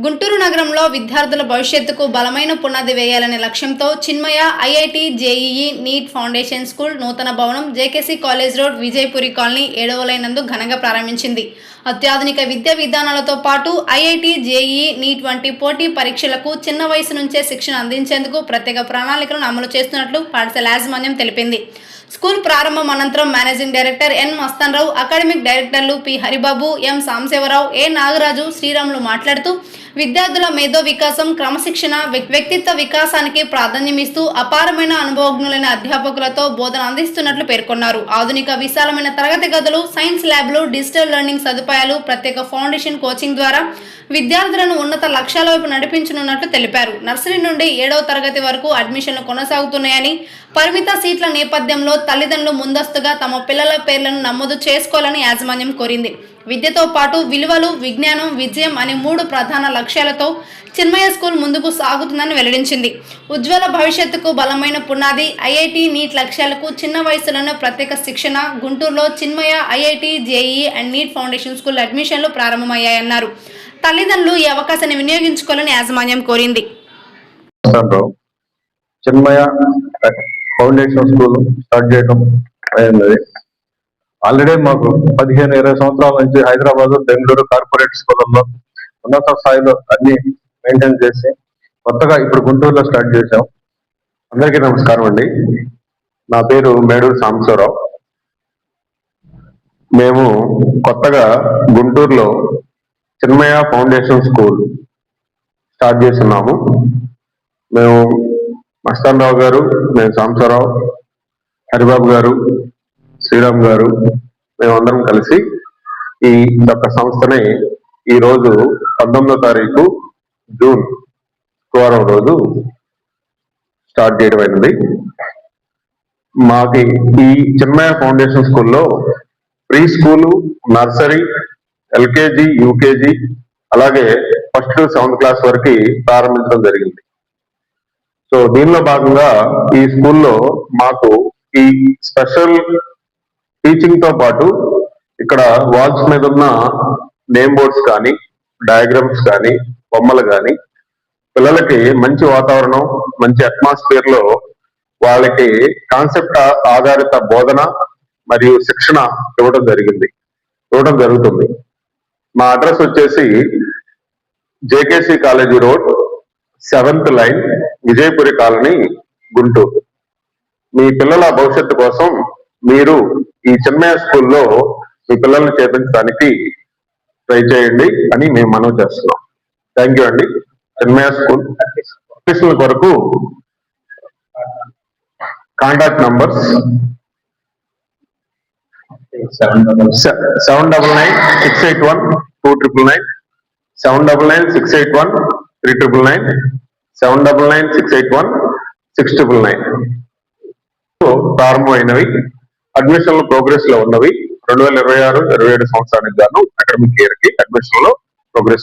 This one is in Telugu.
గుంటూరు నగరంలో విద్యార్థుల భవిష్యత్తుకు బలమైన పునాది వేయాలనే లక్ష్యంతో Chinmaya IIT JEE NEET foundation school నూతన భవనం JKC college road Vijayapuri colony 7వ లైన్ నందు ఘనంగా ప్రారంభించింది. అత్యాధునిక విద్యా విధానాలతో పాటు ఐఐటి జేఈఈ నీట్ వంటి పోటీ పరీక్షలకు చిన్న వయసు నుంచే శిక్షణ అందించేందుకు ప్రత్యేక ప్రణాళికలను అమలు చేస్తున్నట్లు పాఠశాల యాజమాన్యం తెలిపింది. స్కూల్ ప్రారంభం అనంతరం managing director N Mastanrao, academic డైరెక్టర్లు P Haribabu, M Sambasivarao, A Nagaraju, Sriramulu మాట్లాడుతూ విద్యార్థుల మేధో వికాసం, క్రమశిక్షణ, వ్యక్తిత్వ వికాసానికి ప్రాధాన్యమిస్తూ అపారమైన అనుభవజ్ఞులైన అధ్యాపకులతో బోధన అందిస్తున్నట్లు పేర్కొన్నారు. ఆధునిక విశాలమైన తరగతి గదులు, సైన్స్ ల్యాబ్లు, డిజిటల్ లెర్నింగ్ సదుపాయాలు, ప్రత్యేక ఫౌండేషన్ కోచింగ్ ద్వారా విద్యార్థులను ఉన్నత లక్ష్యాల వైపు నడిపించనున్నట్లు తెలిపారు. నర్సరీ నుండి 7వ తరగతి వరకు అడ్మిషన్లు కొనసాగుతున్నాయని, పరిమిత సీట్ల నేపథ్యంలో తల్లిదండ్రులు ముందస్తుగా తమ పిల్లల పేర్లను నమోదు చేసుకోవాలని యాజమాన్యం కోరింది. విద్యతో పాటు విలువలు, విజ్ఞానం, విజయం అనే 3 ప్రధాన లక్ష్యాలతో చిన్మయ స్కూల్ ముందుకు సాగుతుందని వెల్లడించింది. ఉజ్వల భవిష్యత్తుకు బలమైన పునాది ఐఐటి నీట్ లక్ష్యాలకు చిన్న వయసులోనే ప్రత్యేక శిక్షణ. గుంటూరులో Chinmaya IIT JEE and NEET foundation school అడ్మిషన్లు ప్రారంభమయ్యాయన్నారు. తల్లిదండ్రులు ఈ అవకాశాన్ని వినియోగించుకోవాలని యాజమాన్యం కోరింది. చిన్మయ ఫౌండేషన్ స్కూల్ స్టార్ట్ చేయడం అయింది. ఆల్రెడీ మాకు 15-20 సంవత్సరాల నుంచి హైదరాబాద్, బెంగళూరు కార్పొరేట్ స్కూళ్ళల్లో ఉన్నత స్థాయిలో అన్ని మెయింటైన్ చేసి కొత్తగా ఇప్పుడు గుంటూరులో స్టార్ట్ చేశాం. అందరికీ నమస్కారం అండి. నా పేరు మేడూరు సాంబశివరావు. మేము కొత్తగా గుంటూరులో చిన్మయ ఫౌండేషన్ స్కూల్ స్టార్ట్ చేస్తున్నాము. మేము మస్తాన్రావు గారు, నేను సాంబశివరావు, హరిబాబు గారు, శ్రీరామ్ గారు, మేమందరం కలిసి ఈ యొక్క సంస్థని ఈరోజు 19వ తారీఖు జూన్ శుక్రవారం రోజు స్టార్ట్ చేయడం అయింది. మాకి ఈ చిన్మయ ఫౌండేషన్ స్కూల్లో pre school, nursery, LKG, UKG, అలాగే ఫస్ట్ టు 7th క్లాస్ వరకు ప్రారంభించడం జరిగింది. సో దీనిలో భాగంగా ఈ స్కూల్లో మాకు ఈ స్పెషల్ టీచింగ్ తో పాటు ఇక్కడ వాల్స్ మీద ఉన్న నేమ్ బోర్డ్స్ కానీ, డయాగ్రామ్స్ కానీ, బొమ్మలు కానీ పిల్లలకి మంచి వాతావరణం, మంచి అట్మాస్ఫియర్ లో వాళ్ళకి కాన్సెప్ట్ ఆధారిత బోధన మరియు శిక్షణ ఇవ్వడం జరుగుతుంది. మా అడ్రస్ వచ్చేసి JKC college road, 7th line, Vijayapuri colony, Guntur. మీ పిల్లల భవిష్యత్తు కోసం మీరు ఈ చిన్మయ స్కూల్లో మీ పిల్లల్ని చేర్పించడానికి ట్రై చేయండి అని మేము మనవి చేస్తున్నాం. థ్యాంక్ యూ అండి. చిన్మయ స్కూల్ అడ్మిషన్ల కొరకు కాంటాక్ట్ నంబర్స్ 7996812999, 7996813999, 7996816999 ప్రారంభమైనవి. అడ్మిషన్లు ప్రోగ్రెస్ లో ఉన్నవి. 2026-27 సంవత్సరానికి గాను అకాడమిక్ ఇయర్ కి అడ్మిషన్ లో ప్రోగ్రెస్